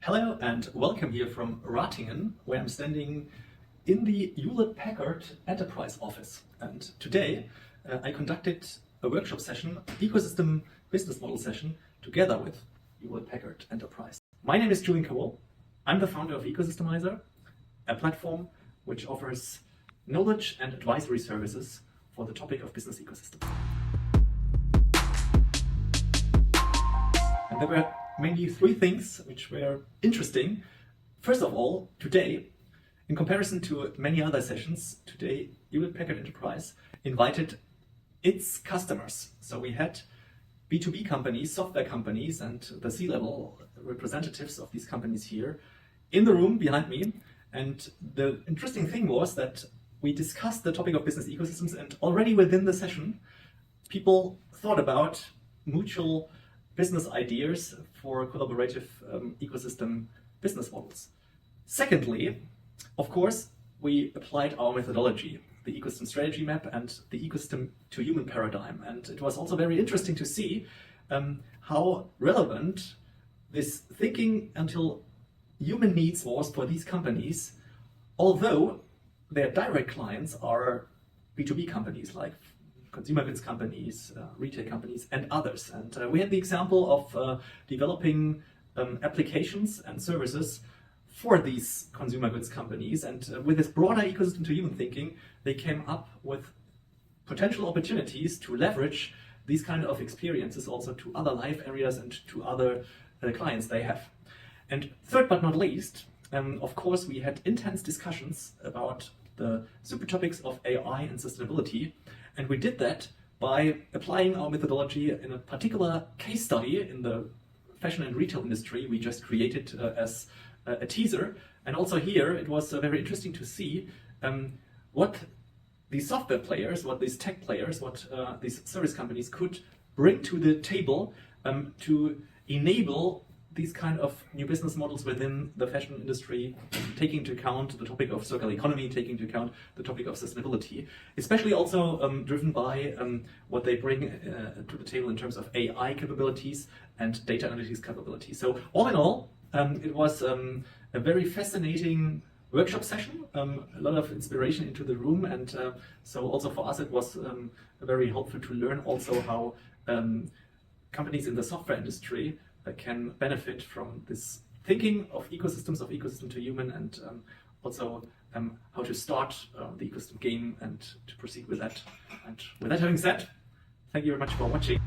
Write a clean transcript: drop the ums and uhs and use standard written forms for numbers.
Hello and welcome here from Ratingen, where I'm standing in the Packard Enterprise office. And today I conducted a workshop session, ecosystem business model session, together with Packard Enterprise. My name is Julian Cowell. I'm the founder of Ecosystemizer, a platform which offers knowledge and advisory services for the topic of business ecosystems. And there were mainly three things which were interesting. First of all, today, in comparison to many other sessions, today Packard Enterprise invited its customers. So we had B2B companies, software companies, and the C-level representatives of these companies here in the room behind me. And the interesting thing was that we discussed the topic of business ecosystems, and already within the session, people thought about mutual business ideas for collaborative ecosystem business models. Secondly, of course, we applied our methodology, the ecosystem strategy map and the ecosystem to human paradigm. And it was also very interesting to see how relevant this thinking until human needs was for these companies, although their direct clients are B2B companies like consumer goods companies, retail companies, and others. And we had the example of developing applications and services for these consumer goods companies. And with this broader ecosystem to human thinking, they came up with potential opportunities to leverage these kind of experiences also to other life areas and to other clients they have. And third but not least, of course, we had intense discussions about the super topics of AI and sustainability. And we did that by applying our methodology in a particular case study in the fashion and retail industry we just created as a teaser. And also here it was very interesting to see what these software players, what these tech players, what these service companies could bring to the table to enable these kind of new business models within the fashion industry, taking into account the topic of circular economy, taking into account the topic of sustainability, especially also driven by what they bring to the table in terms of AI capabilities and data analytics capabilities. So all in all, it was a very fascinating workshop session, a lot of inspiration into the room, and so also for us it was very helpful to learn also how companies in the software industry can benefit from this thinking of ecosystem to human, and also how to start the ecosystem game and to proceed with that. And with that having said, thank you very much for watching.